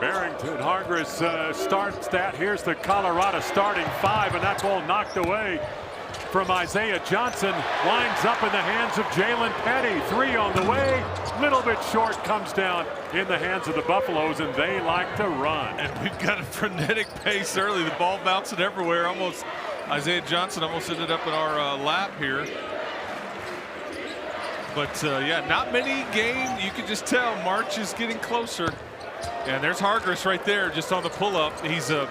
Barrington Hargress starts that. Here's the Colorado starting five, and that ball knocked away from Isaiah Johnson. Winds up in the hands of Jalen Petty. Three on the way. Little bit short, comes down in the hands of the Buffaloes, and they like to run. And we've got a frenetic pace early. The ball bouncing everywhere. Almost Isaiah Johnson almost ended up in our lap here. But yeah, not many gained. You can just tell March is getting closer. And there's Hargress right there, just on the pull-up. He's a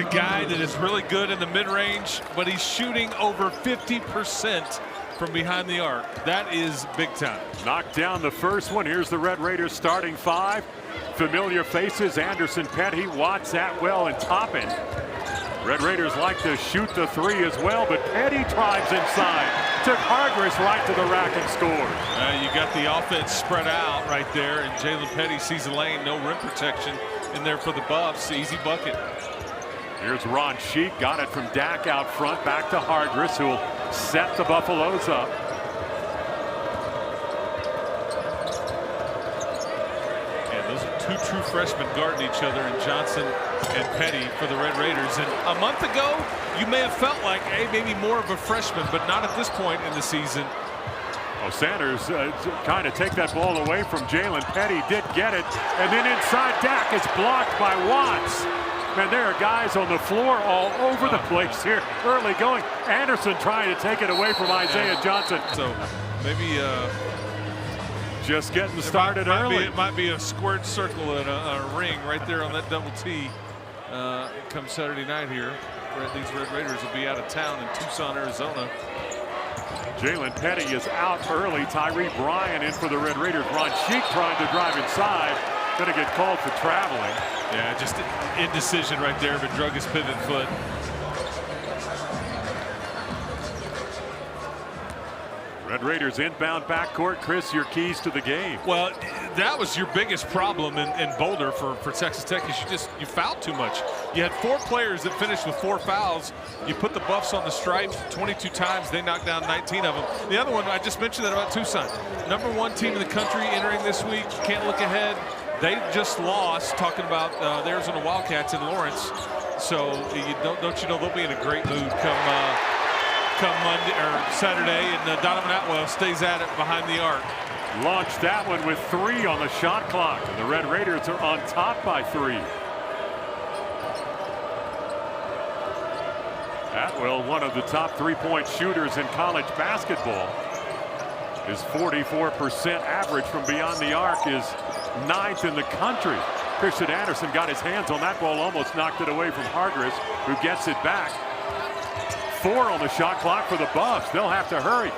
guy that is really good in the mid-range, but he's shooting over 50% from behind the arc. That is big time. Knocked down the first one. Here's the Red Raiders starting five. Familiar faces: Anderson, Petty, Watts, Atwell, and Toppin. Red Raiders like to shoot the three as well, but Petty drives inside. Took Hargress right to the rack and scores. You got the offense spread out right there, and Jalen Petty sees the lane. No rim protection in there for the Buffs. Easy bucket. Here's Ron Sheik. Got it from Dak out front. Back to Hargress, who will set the Buffaloes up. And those are two true freshmen guarding each other, and Johnson and Petty for the Red Raiders. And a month ago, you may have felt like, hey, maybe more of a freshman, but not at this point in the season. Oh, Sanders trying to take that ball away from Jalen Petty. Did get it. And then inside, Dak is blocked by Watts. Man, there are guys on the floor all over the place here. Early going. Anderson trying to take it away from Isaiah Johnson. So maybe just getting started early. It might be a squared circle and a ring right there on that double T. Come Saturday night here. These Red Raiders will be out of town in Tucson, Arizona. Jalen Petty is out early. Tyree Bryan in for the Red Raiders. Ron Sheik trying to drive inside. Going to get called for traveling. Yeah, just indecision right there, but drug his pivot foot. Red Raiders inbound backcourt. Chris, your keys to the game. Well, that was your biggest problem in Boulder for Texas Tech. Is you fouled too much. You had 4 players that finished with 4 fouls. You put the Buffs on the stripe 22 times. They knocked down 19 of them. The other one, I just mentioned that about Tucson. #1 team in the country entering this week. Can't look ahead. They just lost, talking about the Arizona Wildcats in Lawrence. So don't you know they'll be in a great mood come Monday or Saturday, and Donovan Atwell stays at it behind the arc. Launched that one with 3 on the shot clock, and the Red Raiders are on top by 3. Atwell, one of the top 3-point shooters in college basketball. His 44% average from beyond the arc is 9th in the country. Christian Anderson got his hands on that ball, almost knocked it away from Hargress, who gets it back. 4 on the shot clock for the Buffs. They'll have to hurry.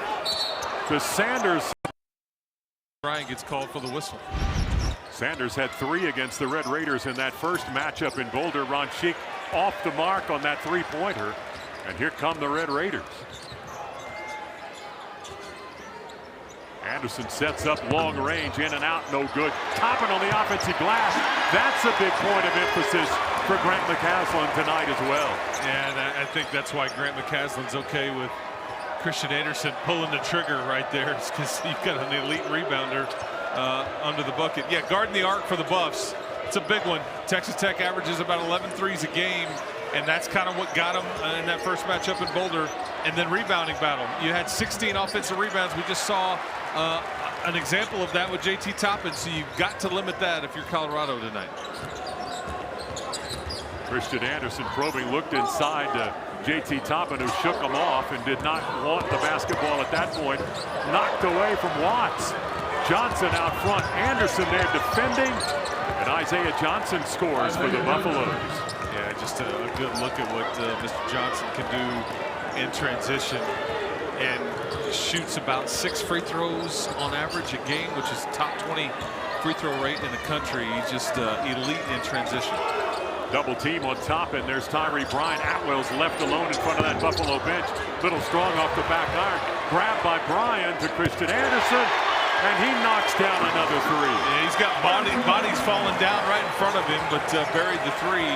To Sanders. Ryan gets called for the whistle. Sanders had 3 against the Red Raiders in that first matchup in Boulder. Ron Sheik off the mark on that 3-pointer. And here come the Red Raiders. Anderson sets up long range, in and out, no good. Toppin on the offensive glass. That's a big point of emphasis for Grant McCaslin tonight as well. And I think that's why Grant McCaslin's okay with Christian Anderson pulling the trigger right there, because you've got an elite rebounder under the bucket. Yeah, guarding the arc for the Buffs. It's a big one. Texas Tech averages about 11 threes a game, and that's kind of what got them in that first matchup in Boulder. And then rebounding battle. You had 16 offensive rebounds. We just saw an example of that with JT Toppin, so you've got to limit that if you're Colorado tonight. Christian Anderson probing, looked inside to JT Toppin, who shook him off and did not want the basketball at that point. Knocked away from Watts. Johnson out front. Anderson there defending. And Isaiah Johnson scores for the Buffaloes. Yeah, just a good look at what Mr. Johnson can do in transition. And shoots about 6 free throws on average a game, which is top 20 free throw rate in the country. He's just elite in transition. Double team on top, and there's Tyree Bryan. Atwell's left alone in front of that Buffalo bench. Little strong off the back iron. Grabbed by Bryan to Christian Anderson, and he knocks down another 3. Yeah, he's got bodies falling down right in front of him, but buried the 3.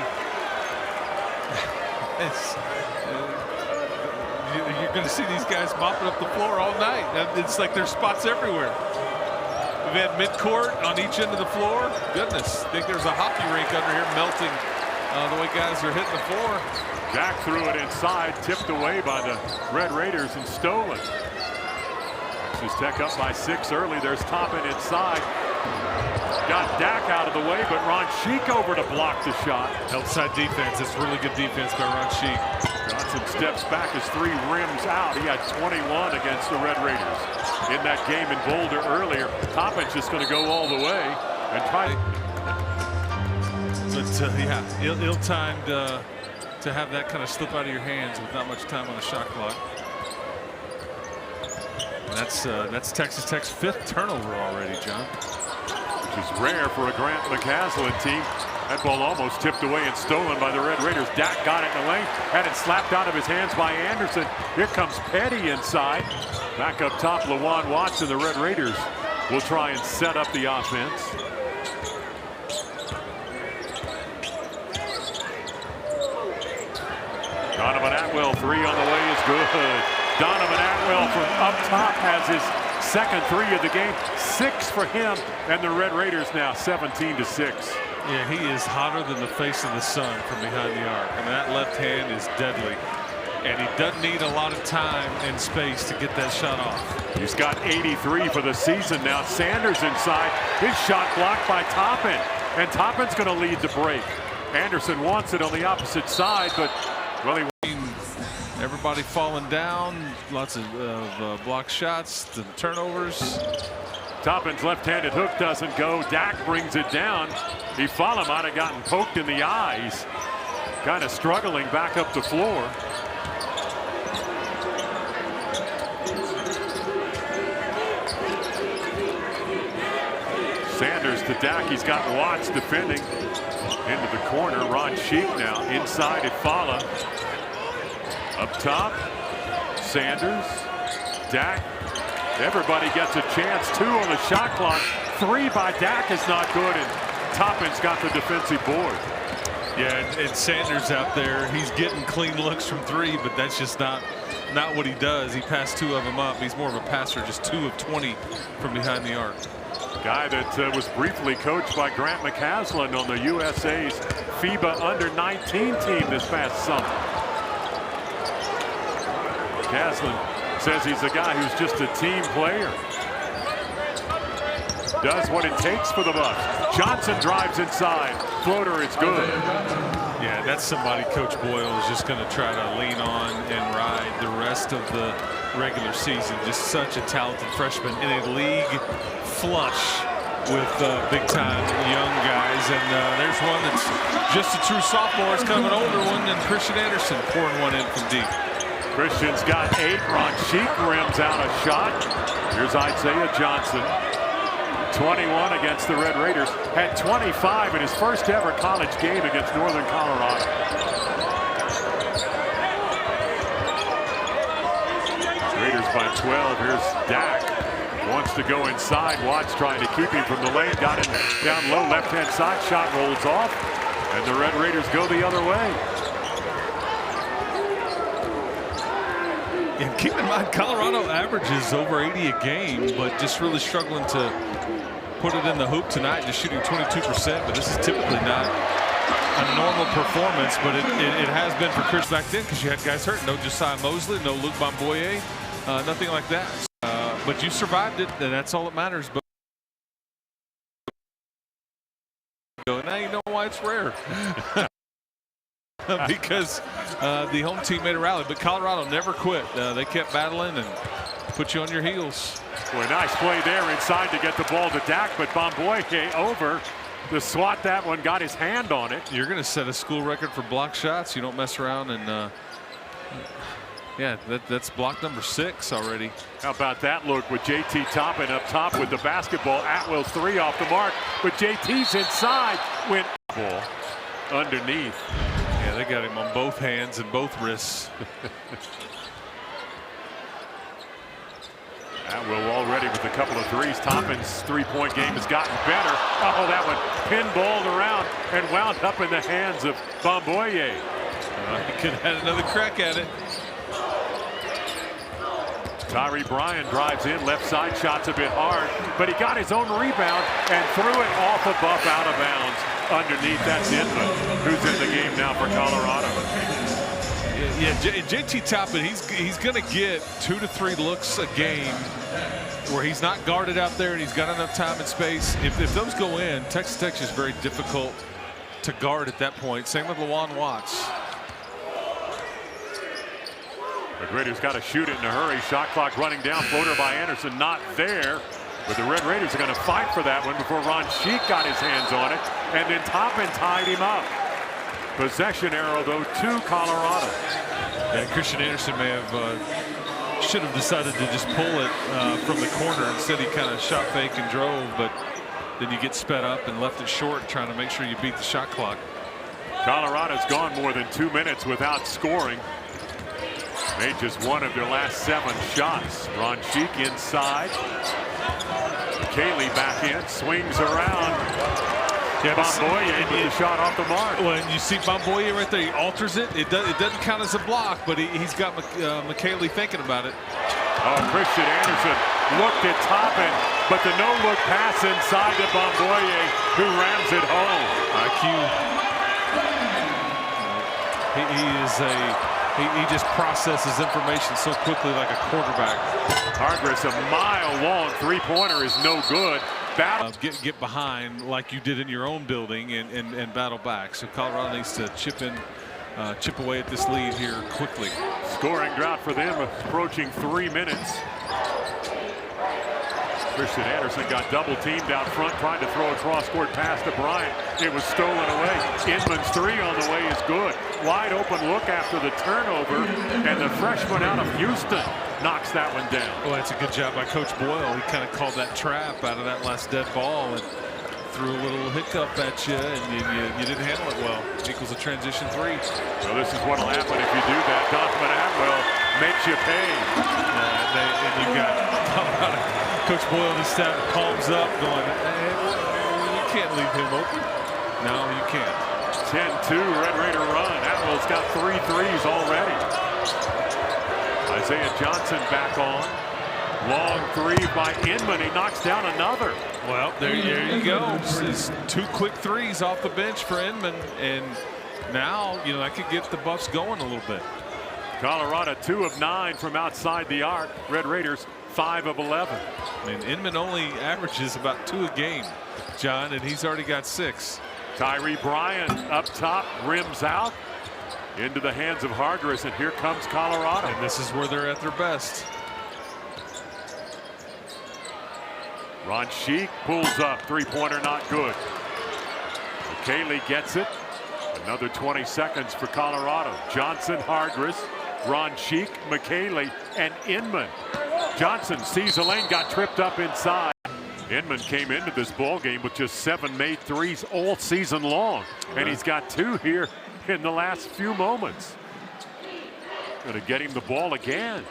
You're going to see these guys mopping up the floor all night. It's like there's spots everywhere. had midcourt on each end of the floor. Goodness, I think there's a hockey rink under here melting the way guys are hitting the floor. Dak threw it inside, tipped away by the Red Raiders and stolen. Texas Tech up by 6 early. There's Toppin inside. Got Dak out of the way, but Ron Sheik over to block the shot. Outside defense. It's really good defense by Ron Sheik. Johnson steps back, his 3 rims out. He had 21 against the Red Raiders in that game in Boulder earlier. Toppin's just going to go all the way and try to. But yeah, ill-timed to have that kind of slip out of your hands with not much time on the shot clock. And that's Texas Tech's 5th turnover already, John. Which is rare for a Grant McCaslin team. That ball almost tipped away and stolen by the Red Raiders. Dak got it in the lane, had it slapped out of his hands by Anderson. Here comes Petty inside. Back up top, Lawan Watson. The Red Raiders will try and set up the offense. Donovan Atwell, 3 on the way is good. Donovan Atwell from up top has his 2nd 3 of the game. 6 for him, and the Red Raiders now 17-6. Yeah, he is hotter than the face of the sun from behind the arc. I mean, that left hand is deadly, and he doesn't need a lot of time and space to get that shot off. He's got 83 for the season now. Sanders inside. His shot blocked by Toppin, and Toppin's going to lead the break. Anderson wants it on the opposite side, but well, everybody falling down, lots of block shots, the turnovers. Toppin's left-handed hook doesn't go. Dak brings it down. Ifala might have gotten poked in the eyes. Kind of struggling back up the floor. Sanders to Dak. He's got Watts defending. Into the corner. Ron Sheik now inside Ifala. Up top, Sanders, Dak. Everybody gets a chance. 2 on the shot clock. 3 by Dak is not good, and Toppin's got the defensive board. Yeah, and Sanders out there, he's getting clean looks from 3, but that's just not what he does. He passed 2 of them up. He's more of a passer, just 2 of 20 from behind the arc. Guy that was briefly coached by Grant McCaslin on the USA's FIBA Under-19 team this past summer. McCaslin says he's a guy who's just a team player. Does what it takes for the Bucks. Johnson drives inside. Floater is good. Yeah, that's somebody Coach Boyle is just going to try to lean on and ride the rest of the regular season. Just such a talented freshman in a league flush with big-time young guys. And there's one that's just a true sophomore. It's kind of an older one, and Christian Anderson pouring one in from deep. Christian's got 8. Ron Sheik rims out a shot. Here's Isaiah Johnson. 21 against the Red Raiders. Had 25 in his first ever college game against Northern Colorado. Raiders by 12. Here's Dak. Wants to go inside. Watts trying to keep him from the lane. Got him down low, left-hand side. Shot rolls off. And the Red Raiders go the other way. And keep in mind, Colorado averages over 80 a game, but just really struggling to put it in the hoop tonight, just shooting 22%. But this is typically not a normal performance, but it has been for Chris back then because you had guys hurt. No Josiah Mosley, no Luke Bomboye, nothing like that. But you survived it, and that's all that matters. But now you know why it's rare. Because the home team made a rally, but Colorado never quit. They kept battling and put you on your heels. Boy, nice play there inside to get the ball to Dak, but Bomboye over to swat that one, got his hand on it. You're going to set a school record for block shots. You don't mess around, and yeah, that's block number 6 already. How about that look with JT Toppin up top with the basketball. Atwell's 3 off the mark, but JT's inside. Went ball underneath. Yeah, they got him on both hands and both wrists. Atwell already with a couple of threes. Toppin's three-point game has gotten better. Oh, that one pinballed around and wound up in the hands of Bomboye. He could have had another crack at it. Tyree Bryan drives in, left side, shot's a bit hard, but he got his own rebound and threw it off the buff out of bounds. Underneath, that's Inman, who's in the game now for Colorado. Yeah, JT Toppin, he's going to get 2 to 3 looks a game where he's not guarded out there and he's got enough time and space. If those go in, Texas Tech is very difficult to guard at that point. Same with Lawan Watts. The Raiders got to shoot it in a hurry. Shot clock running down. Floater by Anderson, not there. But the Red Raiders are going to fight for that one before Ron Sheik got his hands on it. And then Toppin tied him up. Possession arrow, though, to Colorado. Yeah, Christian Anderson may have should have decided to just pull it from the corner. Instead, he kind of shot fake and drove, but then you get sped up and left it short, trying to make sure you beat the shot clock. Colorado's gone more than 2 minutes without scoring. Made just one of their last 7 shots. Ron Sheik inside. Cayley back in, swings around. Yeah, Bomboye with the shot off the mark. When you see Bomboye right there, he alters it. It doesn't count as a block, but he's got McKaylee thinking about it. Oh, Christian Anderson looked at Toppin, but the no-look pass inside to Bomboye, who rams it home. IQ. He just processes information so quickly like a quarterback. Hargress, a mile-long three-pointer is no good. Get behind like you did in your own building and battle back. So Colorado needs to chip away at this lead here quickly. Scoring drought for them, approaching 3 minutes. Christian Anderson got double teamed out front, trying to throw a cross-court pass to Bryant. It was stolen away. Inman's 3 on the way is good. Wide open look after the turnover, and the freshman out of Houston knocks that one down. Well, that's a good job by Coach Boyle. He kind of called that trap out of that last dead ball and threw a little hiccup at you, and you didn't handle it well. Equals a transition 3. Well, this is what will happen if you do that. Donovan Atwell makes you pay. And you got Coach Boyle and his staff calms up, going, hey, you can't leave him open. No, you can't. 10-2 Red Raider run. Atwell's got 3 threes already. Isaiah Johnson back on. Long 3 by Inman. He knocks down another. Well, there you go. It's 2 quick threes off the bench for Inman, and now that could get the Buffs going a little bit. Colorado 2 of 9 from outside the arc. Red Raiders 5 of 11. And Inman only averages about 2 a game, John, and he's already got 6. Tyree Bryan up top, rims out into the hands of Hargress, and here comes Colorado. And this is where they're at their best. Ron Sheik pulls up, 3-pointer not good. McKaylee gets it. Another 20 seconds for Colorado. Johnson, Hargress, Ron Sheik, McKaylee, and Inman. Johnson sees a lane, got tripped up inside. Inman came into this ball game with just 7 made threes all season long, and he's got 2 here in the last few moments. Going to get him the ball again.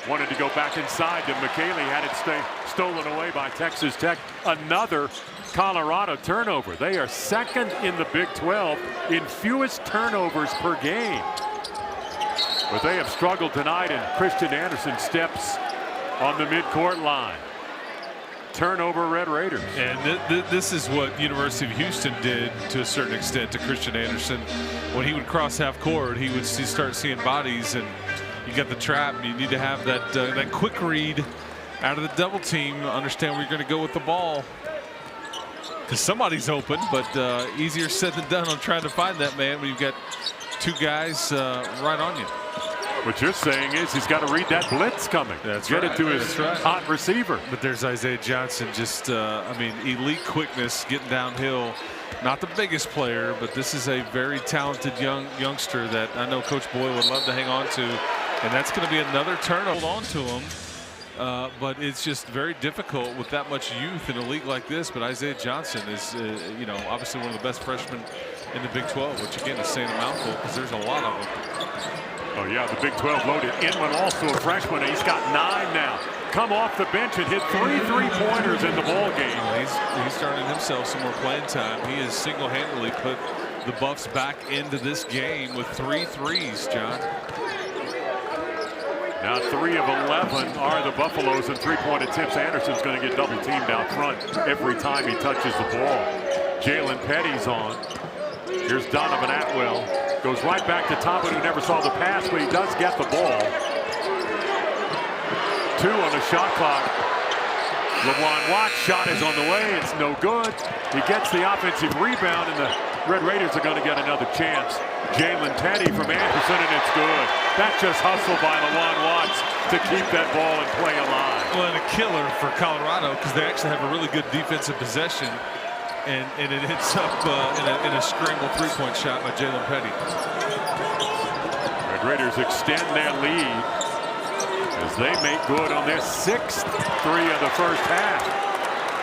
Wanted to go back inside to McKaylee, had it stolen away by Texas Tech. Another Colorado turnover. They are 2nd in the Big 12 in fewest turnovers per game. But they have struggled tonight, and Christian Anderson steps on the midcourt line. Turnover Red Raiders. And this is what University of Houston did to a certain extent to Christian Anderson. When he would cross half court, he would start seeing bodies, and you got the trap, and you need to have that quick read out of the double team, understand where you're going to go with the ball. Because somebody's open, but easier said than done on trying to find that man when you've got 2 guys right on you. What you're saying is he's got to read that blitz coming. Get it to his hot receiver. But there's Isaiah Johnson, just, I mean, elite quickness, getting downhill. Not the biggest player, but this is a very talented youngster that I know Coach Boyle would love to hang on to. And that's going to be another turnover. Hold on to him. But it's just very difficult with that much youth in a league like this. But Isaiah Johnson is, obviously one of the best freshmen in the Big 12, which again is saying a mouthful because there's a lot of them. Oh yeah, the Big 12 loaded. Inman also a freshman. He's got 9 now. Come off the bench and hit 3 3-pointers in the ball game. He's starting himself some more playing time. He has single-handedly put the Buffs back into this game with 3 threes, John. Now 3 of 11 are the Buffaloes in three-point attempts. Anderson's going to get double teamed out front every time he touches the ball. Jalen Petty's on. Here's Donovan Atwell. Goes right back to Donovan, who never saw the pass, but he does get the ball. 2 on the shot clock. LaJuan Watts' shot is on the way. It's no good. He gets the offensive rebound, and the Red Raiders are going to get another chance. Jalen Petty from Anderson, and it's good. That's just hustle by LaJuan Watts to keep that ball and play alive. Well, and a killer for Colorado because they actually have a really good defensive possession, and it hits up in a scramble three-point shot by Jalen Petty. Red Raiders extend their lead as they make good on their 6th three of the first half.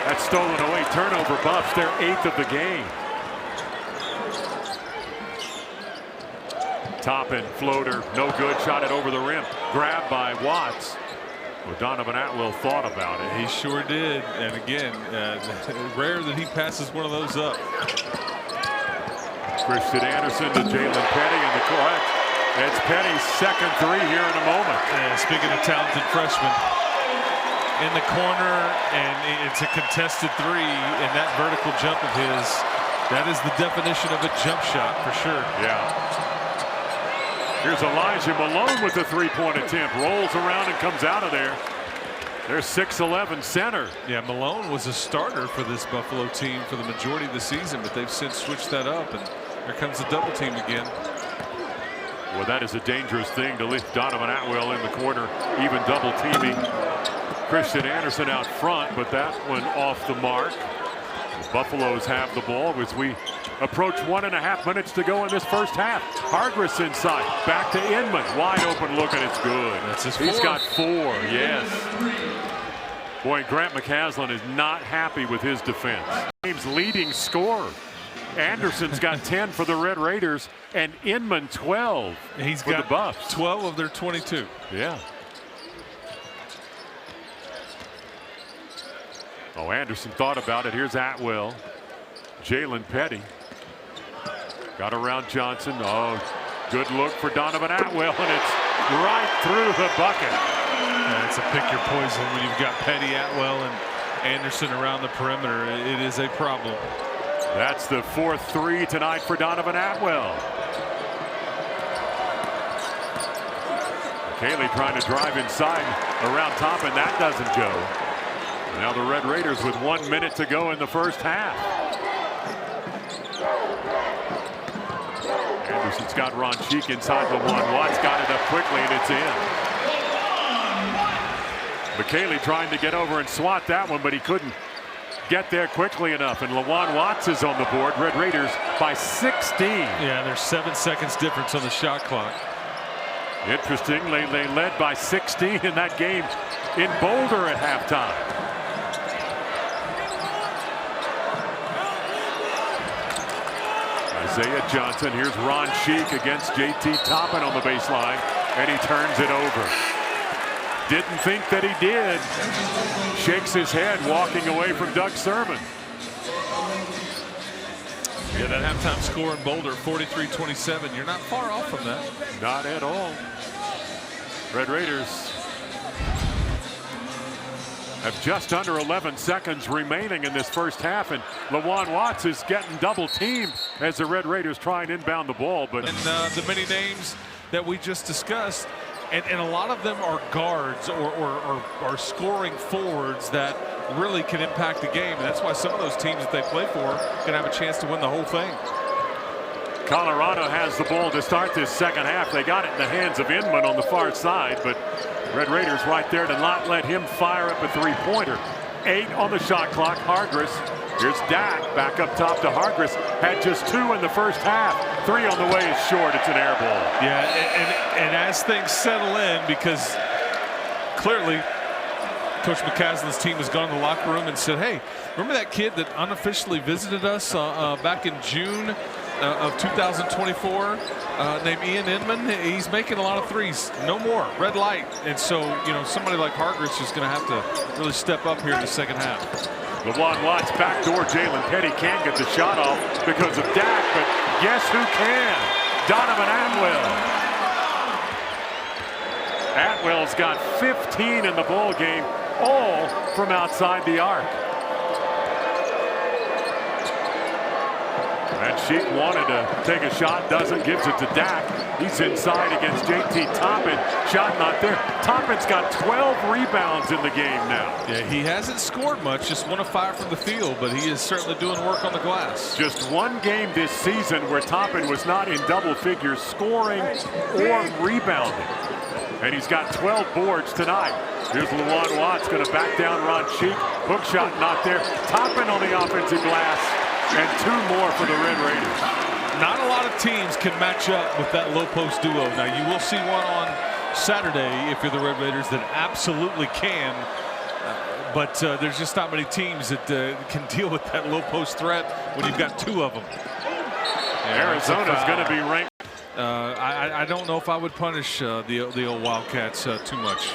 That's stolen away. Turnover Buffs, their 8th of the game. Top and floater, no good. Shot it over the rim. Grabbed by Watts. Well, Donovan Atwell thought about it. He sure did. And again, rare that he passes one of those up. Christian Anderson to Jalen Petty in the court. It's Petty's 2nd three here in a moment. And speaking of talented freshmen, in the corner, and it's a contested three, and that vertical jump of his, that is the definition of a jump shot for sure. Yeah. Here's Elijah Malone with the three-point attempt. Rolls around and comes out of there. There's 6'11" center. Yeah, Malone was a starter for this Buffalo team for the majority of the season, but they've since switched that up, and here comes the double team again. Well, that is a dangerous thing to leave Donovan Atwell in the corner, even double teaming Christian Anderson out front, but that one off the mark. The Buffaloes have the ball as we approach 1.5 minutes to go in this first half. Hargress inside, back to Inman, wide open look, and it's good. That's his He's fourth. got 4, yes. Boy, Grant McCaslin is not happy with his defense. Game's leading scorer. Anderson's got 10 for the Red Raiders, and Inman 12 He's for got the Buffs. 12 of their 22. Yeah. Oh, Anderson thought about it. Here's Atwell. Jalen Petty. Got around Johnson. Oh, good look for Donovan Atwell, and it's right through the bucket. It's a pick your poison when you've got Petty, Atwell, and Anderson around the perimeter. It is a problem. That's the 4th three tonight for Donovan Atwell. Cayley trying to drive inside around top, and that doesn't go. Now the Red Raiders with 1 minute to go in the first half. Anderson's got Ron Cheek inside LaJuan Watts, got it up quickly, and it's in. McKaylee trying to get over and swat that one, but he couldn't get there quickly enough, and LaJuan Watts is on the board. Red Raiders by 16. Yeah, there's 7 seconds difference on the shot clock. Interestingly, they led by 16 in that game in Boulder at halftime. Isaiah Johnson, here's Ron Cheek against JT Toppin on the baseline, and he turns it over. Didn't think that he did. Shakes his head, walking away from Doug Sermon. Yeah, that halftime score in Boulder, 43-27. You're not far off from that. Not at all. Red Raiders have just under 11 seconds remaining in this first half, and LaJuan Watts is getting double teamed as the Red Raiders try and inbound the ball. But and the many names that we just discussed, and a lot of them are guards or scoring forwards that really can impact the game. And that's why some of those teams that they play for can have a chance to win the whole thing. Colorado has the ball to start this second half. They got it in the hands of Inman on the far side, but Red Raiders right there to not let him fire up a three-pointer. 8 on the shot clock. Hargress. Here's Dak back up top to Hargress. Had just 2 in the first half. 3 on the way is short. It's an air ball. Yeah, and as things settle in, because clearly Coach McCaslin's team has gone to the locker room and said, hey, remember that kid that unofficially visited us back in June of 2024 named Ian Inman? He's making a lot of threes. No more. Red light. And so, you know, somebody like Hargress is going to have to really step up here in the second half. LaJuan Watts backdoor. Jalen Petty can't get the shot off because of Dak, but guess who can? Donovan Atwell. Atwell's got 15 in the ball game, all from outside the arc. And Sheik wanted to take a shot, doesn't, gives it to Dak. He's inside against JT Toppin. Shot not there. Toppin's got 12 rebounds in the game now. Yeah, he hasn't scored much, just 1 of 5 from the field, but he is certainly doing work on the glass. Just one game this season where Toppin was not in double figures scoring or rebounding. And he's got 12 boards tonight. Here's Lawan Watts going to back down Ron Sheik. Hook shot not there. Toppin on the offensive glass. And 2 more for the Red Raiders. Not a lot of teams can match up with that low post duo. Now you will see one on Saturday if you're the Red Raiders that absolutely can. But there's just not many teams that can deal with that low post threat when you've got 2 of them. Yeah, Arizona's going to be ranked. I don't know if I would punish the old Wildcats too much.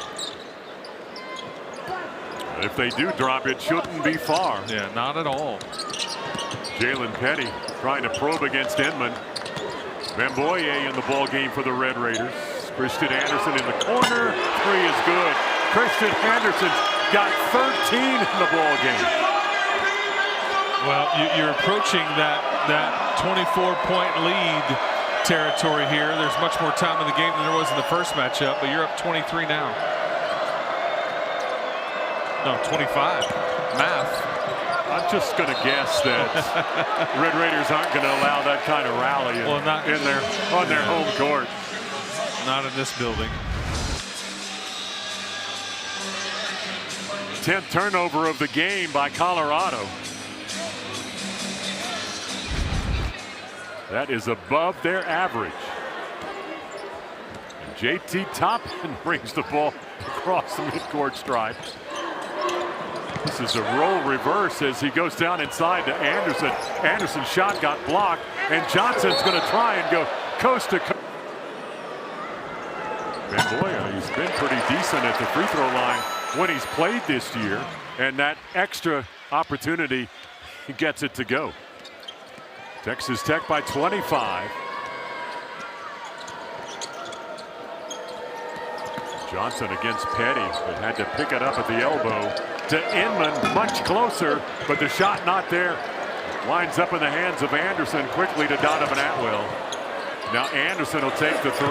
If they do drop, it shouldn't be far. Yeah, not at all. Jalen Petty trying to probe against Inman. Bamboye in the ball game for the Red Raiders. Christian Anderson in the corner. 3 is good. Christian Anderson's got 13 in the ball game. Well, you're approaching that 24-point lead territory here. There's much more time in the game than there was in the first matchup, but you're up 23 now. No, 25. Math. I'm just going to guess that Red Raiders aren't going to allow that kind of rally on their home court. Not in this building. 10th turnover of the game by Colorado. That is above their average. And JT Toppin brings the ball across the midcourt stripe. This is a roll reverse as he goes down inside to Anderson. Anderson's shot got blocked, and Johnson's going to try and go coast to coast. Bamboye, he's been pretty decent at the free throw line when he's played this year, and that extra opportunity, he gets it to go. Texas Tech by 25. Johnson against Petty, but had to pick it up at the elbow. To Inman, much closer, but the shot not there. Winds up in the hands of Anderson, quickly to Donovan Atwell. Now Anderson will take the 3.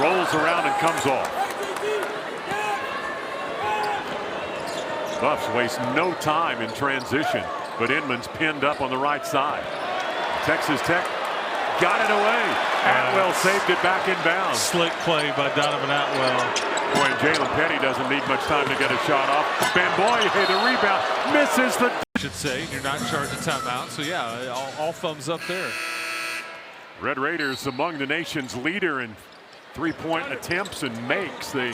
Rolls around and comes off. Buffs waste no time in transition, but Inman's pinned up on the right side. Texas Tech got it away. Atwell saved it back in bounds. Slick play by Donovan Atwell. Boy, and Jalen Petty doesn't need much time to get a shot off. Bamboye, the rebound, misses the... Should say, you're not charged a timeout, so yeah, all thumbs up there. Red Raiders among the nation's leader in 3-point attempts and makes. They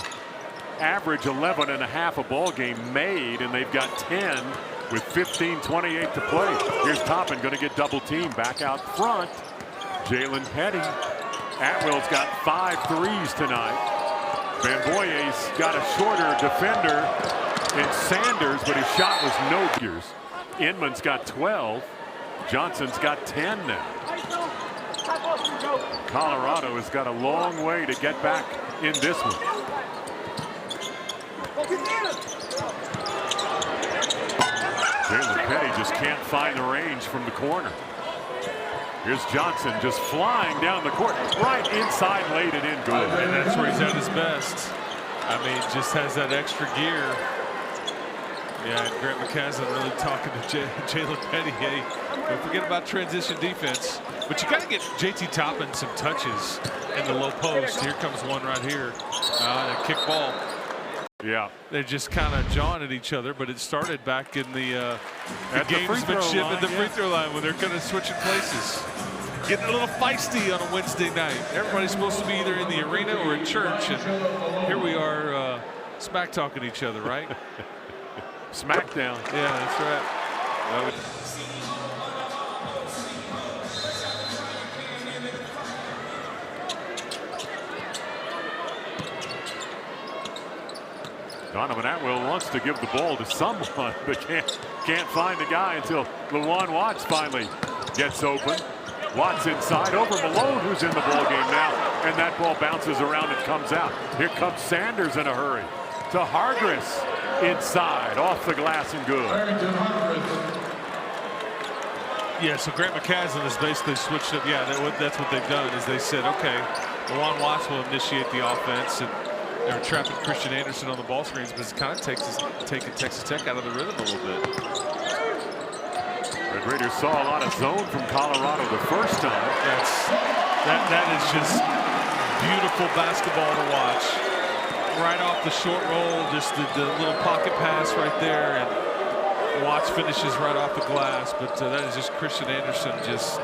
average 11.5 a ball game made, and they've got 10 with 15:28 to play. Here's Toppin going to get double teamed back out front. Jalen Petty. Atwell's got 5 threes tonight. Bamboye's got a shorter defender in Sanders, but his shot was no gears. Inman's got 12. Johnson's got 10 now. Colorado has got a long way to get back in this one. Jalen Petty just can't find the range from the corner. Here's Johnson just flying down the court, right inside, laid it in good. And that's where he's at his best. I mean, just has that extra gear. Yeah, Grant McCaslin really talking to Jalen Petty. Hey, don't forget about transition defense. But you got to get JT Toppin some touches in the low post. Here comes one right here. A kick ball. Yeah. They're just kind of jawing at each other, but it started back in the gamesmanship at the free throw line when they're kind of switching places. Getting a little feisty on a Wednesday night. Everybody's supposed to be either in the arena or in church, and here we are smack talking each other, right? Smackdown. Yeah, that's right. Donovan Atwell wants to give the ball to someone, but can't find the guy until Lawan Watts finally gets open. Watts inside over Malone, who's in the ball game now. and that ball bounces around and comes out. Here comes Sanders in a hurry to Hargress inside, off the glass and good. Yeah, so Grant McCaslin has basically switched up. Yeah, that's what they've done is they said, okay, Juwan Watts will initiate the offense, and they're trapping Christian Anderson on the ball screens, but it kind of taking Texas Tech out of the rhythm a little bit. Red Raiders saw a lot of zone from Colorado the first time. That is just beautiful basketball to watch. Right off the short roll, just the little pocket pass right there, and Watts finishes right off the glass, but that is just Christian Anderson just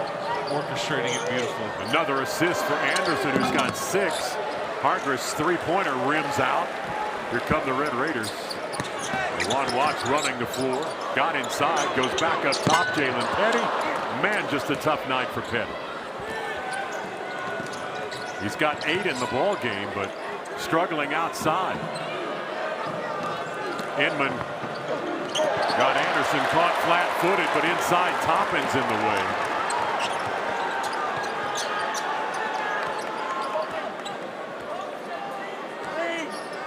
orchestrating it beautifully. Another assist for Anderson, who's got 6. Hargress' three-pointer rims out. Here come the Red Raiders. Juwan Watts running the floor, got inside, goes back up top. Jalen Petty, man, just a tough night for Petty. He's got 8 in the ball game, but struggling outside. Inman got Anderson caught flat-footed, but inside Toppin's in the way.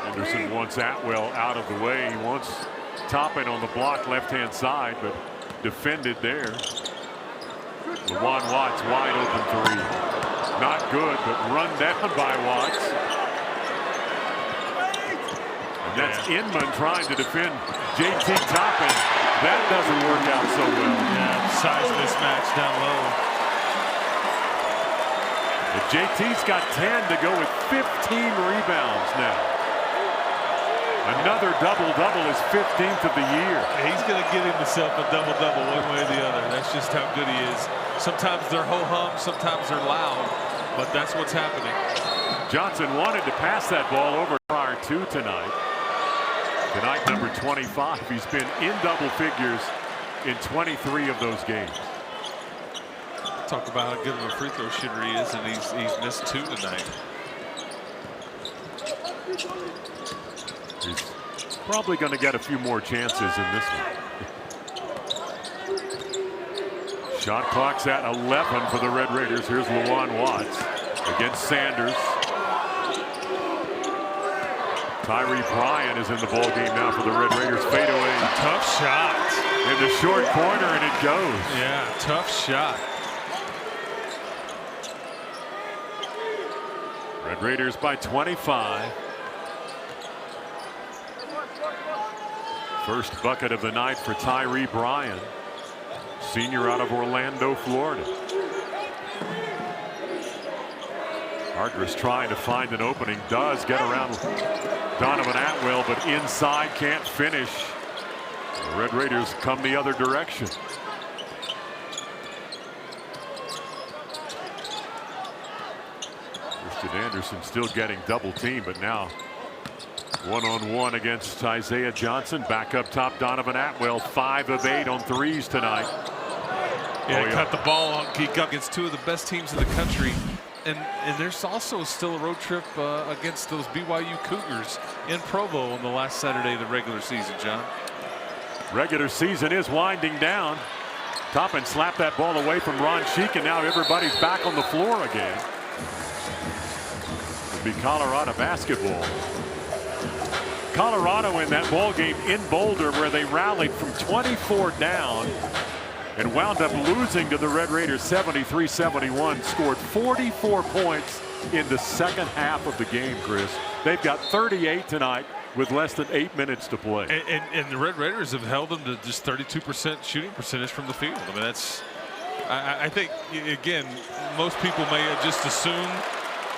Anderson wants Atwell out of the way. He wants Toppin on the block left-hand side, but defended there. Juwan Watts wide open 3. Not good, but run down by Watts. And that's Inman trying to defend JT Toppin. That doesn't work out so well. Yeah, size mismatch down low. But JT's got 10 to go with 15 rebounds now. Another double-double, his 15th of the year. He's going to get himself a double-double one way or the other. That's just how good he is. Sometimes they're ho-hum, sometimes they're loud, but that's what's happening. Johnson wanted to pass that ball over prior to tonight. Tonight, number 25. He's been in double figures in 23 of those games. Talk about how good of a free throw shooter he is, and he's missed 2 tonight. He's probably going to get a few more chances in this one. Shot clock's at 11 for the Red Raiders. Here's Juwan Watts against Sanders. Tyree Bryan is in the ball game now for the Red Raiders. Fadeaway. Tough shot. In the short corner, and it goes. Yeah, tough shot. Red Raiders by 25. First bucket of the night for Tyree Bryan, senior out of Orlando, Florida. Hargress trying to find an opening, does get around Donovan Atwell, but inside can't finish. The Red Raiders come the other direction. Christian Anderson still getting double teamed, but now one-on-one against Isaiah Johnson. Back up top, Donovan Atwell, 5 of 8 on threes tonight. Yeah, he cut the ball against 2 of the best teams in the country. And there's also still a road trip against those BYU Cougars in Provo on the last Saturday of the regular season, John. Regular season is winding down. Toppin slapped that ball away from Ron Sheik, and now everybody's back on the floor again. It'll be Colorado basketball. Colorado in that ball game in Boulder, where they rallied from 24 down and wound up losing to the Red Raiders 73-71, scored 44 points in the second half of the game, Chris. They've got 38 tonight with less than 8 minutes to play. And the Red Raiders have held them to just 32% shooting percentage from the field. I mean, that's, I think, again, most people may just assume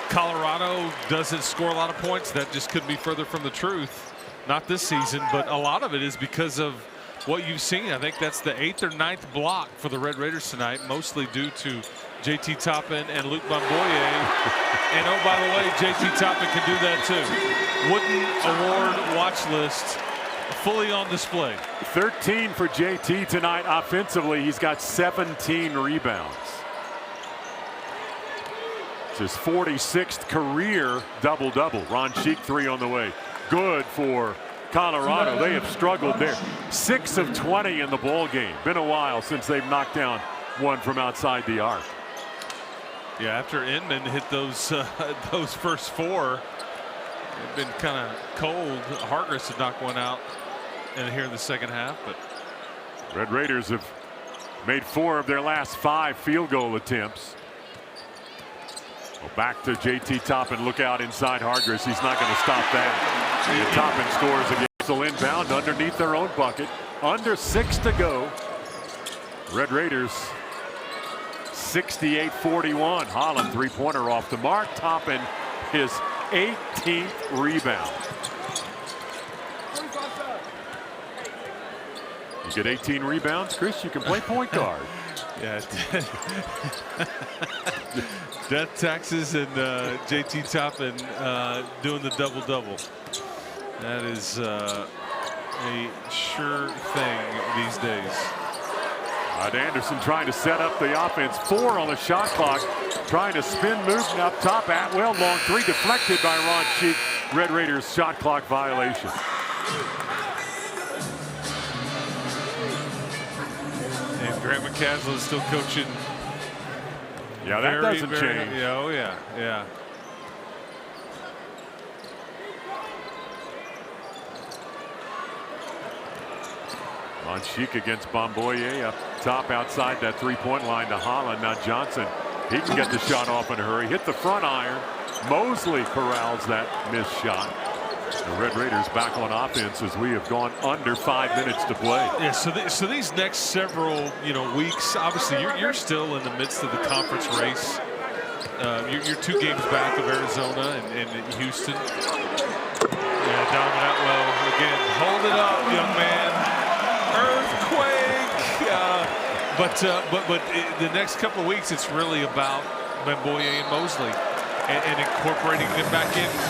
Colorado doesn't score a lot of points. That just couldn't be further from the truth. Not this season, but a lot of it is because of what you've seen. I think that's the 8th or 9th block for the Red Raiders tonight, mostly due to JT Toppin and Luc Bonboye. And oh, by the way, JT Toppin can do that too. Wooden Award watch list fully on display. 13 for JT tonight offensively. He's got 17 rebounds. It's his 46th career double-double. Ron Sheik 3 on the way. Good for Colorado. They have struggled there. 6 of 20 in the ball game. Been a while since they've knocked down one from outside the arc. Yeah, after Inman hit those first four, it's been kind of cold. Hargress had knocked one out in here in the second half, but Red Raiders have made 4 of their last 5 field goal attempts. Well, back to JT Toppin. Look out inside Hargress. He's not going to stop that. And Toppin scores again. Inbound underneath their own bucket. Under 6 to go. Red Raiders 68-41. Holland 3-pointer off the mark. Toppin his 18th rebound. You get 18 rebounds, Chris, you can play point guard. Yeah. Death taxes and JT Toppin doing the double-double. That is a sure thing these days. Anderson trying to set up the offense. 4 on the shot clock. Trying to spin move up top. Atwell, long 3 deflected by Ron Sheik. Red Raiders shot clock violation. And Grant McCaslin is still coaching. Yeah, that doesn't change. Yeah, oh yeah, yeah. On Sheik against Bomboye up top outside that 3-point line to Holland. Now Johnson, he can get the shot off in a hurry. Hit the front iron. Mosley corrals that missed shot. The Red Raiders back on offense as we have gone under 5 minutes to play. Yeah, so these next several weeks, obviously you're still in the midst of the conference race. You're 2 games back of Arizona and Houston. Yeah, Donovan Atwell again. Hold it up, young man. Earthquake. But the next couple of weeks, it's really about Bomboye and Mosley and incorporating them back in.